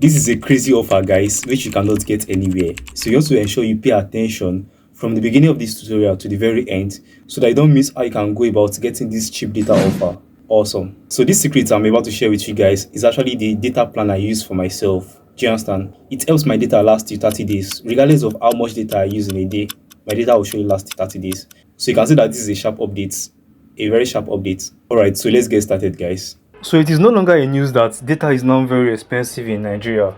This is a crazy offer, guys, which you cannot get anywhere. So you want to ensure you pay attention from the beginning of this tutorial to the very end so that you don't miss how you can go about getting this cheap data offer. Awesome. So this secret I'm about to share with you guys is actually the data plan I use for myself. Do you understand? It helps my data last you 30 days. Regardless of how much data I use in a day, my data will surely last 30 days. So you can see that this is a sharp update, a very sharp update. Alright, so let's get started, guys. So it is no longer a news that data is now very expensive in Nigeria.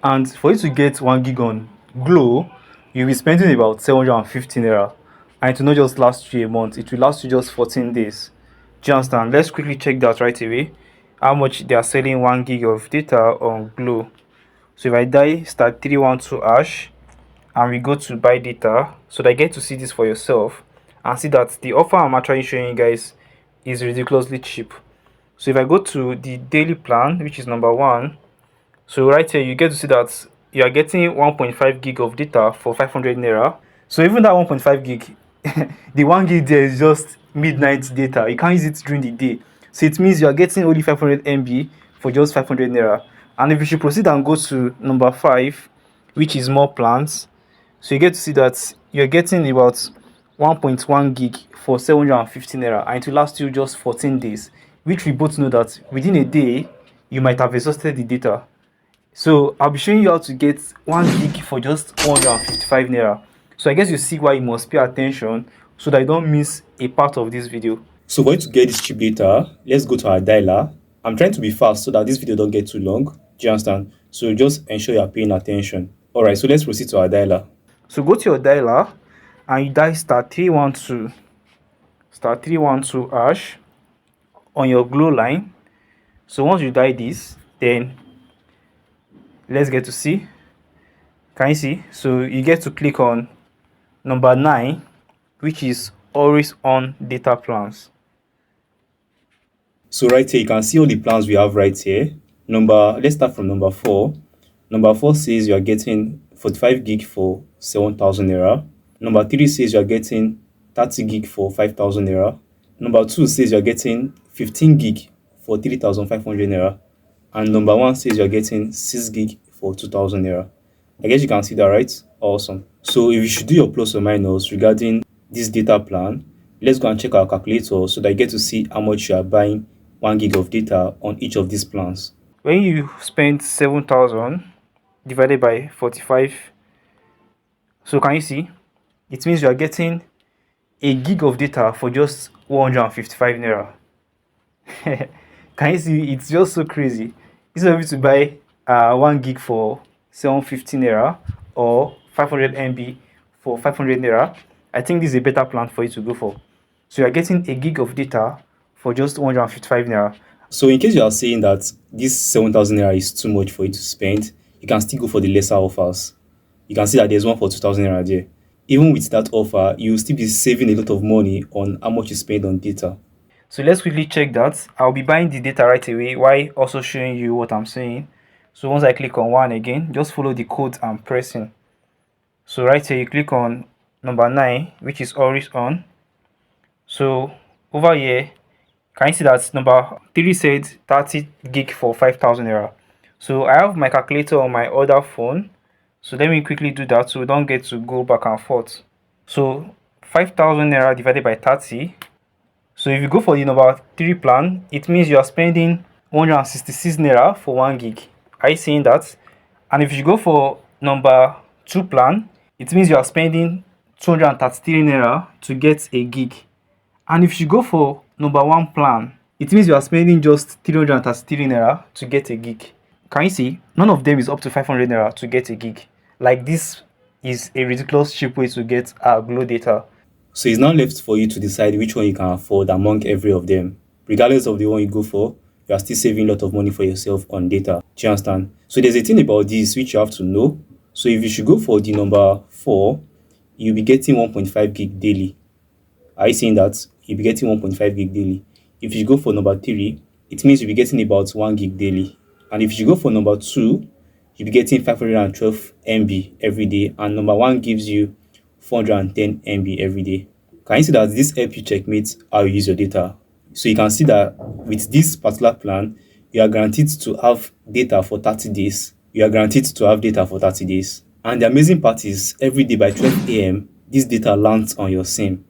And for you to get 1 gig on Glow, you'll be spending about 750 naira. And it will not just last you a month, it will last you just 14 days. Do you understand? Let's quickly check that right away. How much they are selling 1 gig of data on Glow. So if I die star 312 hash and we go to buy data, so that I get to see this for yourself and see that the offer I'm actually showing you guys is ridiculously cheap. So if I go to the daily plan, which is number 1, so right here you get to see that you are getting 1.5 gig of data for 500 naira. So even that 1.5 gig, the 1 gig there is just midnight data. You can't use it during the day. So it means you are getting only 500 MB for just 500 naira. And if you should proceed and go to number 5, which is more plans, so you get to see that you're getting about 1.1 gig for 750 naira, and it will last you just 14 days, which we both know that within a day you might have exhausted the data. So I'll be showing you how to get 1 gig for just 155 naira. So I guess you see why you must pay attention so that you don't miss a part of this video. So for you to get this cheap data, let's go to our dialer. I'm trying to be fast so that this video don't get too long. Do you understand? So just ensure you are paying attention. Alright, so let's proceed to our dialer. So go to your dialer and you dial star 312 hash on your Glow line. So once you dial this, then let's get to see. Can you see? So you get to click on number 9, which is always on data plans. So right here you can see all the plans we have right here. Let's start from number 4. Number 4 says you are getting 45 gig for 7,000 naira. Number 3 says you are getting 30 gig for 5,000 naira. Number 2 says you are getting 15 gig for 3,500 naira. And number 1 says you are getting 6 gig for 2,000 naira. I guess you can see that, right? Awesome. So if you should do your plus or minus regarding this data plan, let's go and check our calculator so that you get to see how much you are buying 1 gig of data on each of these plans. When you spend 7,000 divided by 45, so can you see? It means you are getting a gig of data for just 155 naira. Can you see? It's just so crazy. Instead of you to buy 1 gig for 750 naira or 500 MB for 500 naira, I think this is a better plan for you to go for. So you are getting a gig of data for just 155 naira. So in case you are saying that this 7,000 naira is too much for you to spend, you can still go for the lesser offers. You can see that there's one for 2,000 naira there. Even with that offer, you will still be saving a lot of money on how much you spend on data. So let's quickly check that. I'll be buying the data right away while also showing you what I'm saying. So once I click on 1 again, just follow the code I'm pressing. So right here you click on number 9, which is always on. So over here, can you see that number 3 said 30 gig for 5,000 naira. So I have my calculator on my other phone. So let me quickly do that so we don't get to go back and forth. So 5,000 naira divided by 30. So if you go for the number 3 plan, it means you are spending 166 naira for 1 gig. Are you seeing that? And if you go for number 2 plan, it means you are spending 233 naira to get a gig. And if you go for number 1 plan, it means you are spending just 333 naira to get a gig. Can you see? None of them is up to 500 naira to get a gig. Like, this is a ridiculous cheap way to get Glow data. So it's now left for you to decide which one you can afford among every of them. Regardless of the one you go for, you are still saving a lot of money for yourself on data. Do you understand? So there's a thing about this which you have to know. So if you should go for the number 4, you'll be getting 1.5 gig daily. Are you seeing that? You'll be getting 1.5 gig daily. If you go for number 3, it means you'll be getting about 1 gig daily. And if you go for number 2, you'll be getting 512 MB every day. And number 1 gives you 410 MB every day. Can you see that this helps you checkmate how you use your data? So you can see that with this particular plan, you are guaranteed to have data for 30 days. You are guaranteed to have data for 30 days. And the amazing part is every day by 12 a.m., this data lands on your SIM.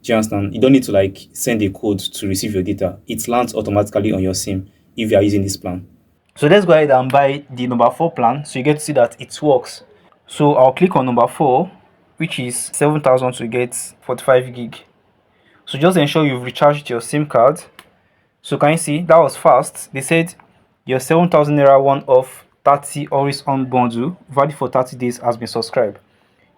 Do you understand? You don't need to like send a code to receive your data. It lands automatically on your SIM if you are using this plan. So let's go ahead and buy the number 4 plan so you get to see that it works. So I'll click on number 4, which is 7,000 to get 45 gig. So just ensure you've recharged your SIM card. So can you see that was fast? They said your 7,000 naira one off 30 always on bundle valid for 30 days has been subscribed.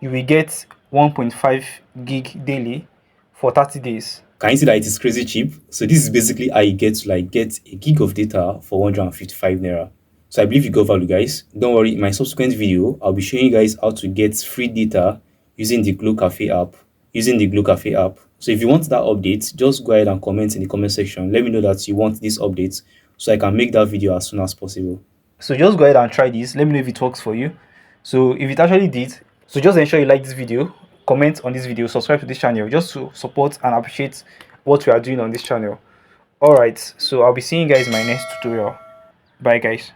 You will get 1.5 gig daily for 30 days. Can you see that it is crazy cheap? So this is basically how you get to like get a gig of data for 155 naira. So I believe you got value, guys. Don't worry, in my subsequent video, I'll be showing you guys how to get free data using the Glow Cafe app. So if you want that update, just go ahead and comment in the comment section. Let me know that you want this update so I can make that video as soon as possible. So just go ahead and try this. Let me know if it works for you. So if it actually did, so just ensure you like this video, comment on this video, subscribe to this channel just to support and appreciate what we are doing on this channel. Alright, so I'll be seeing you guys in my next tutorial. Bye guys.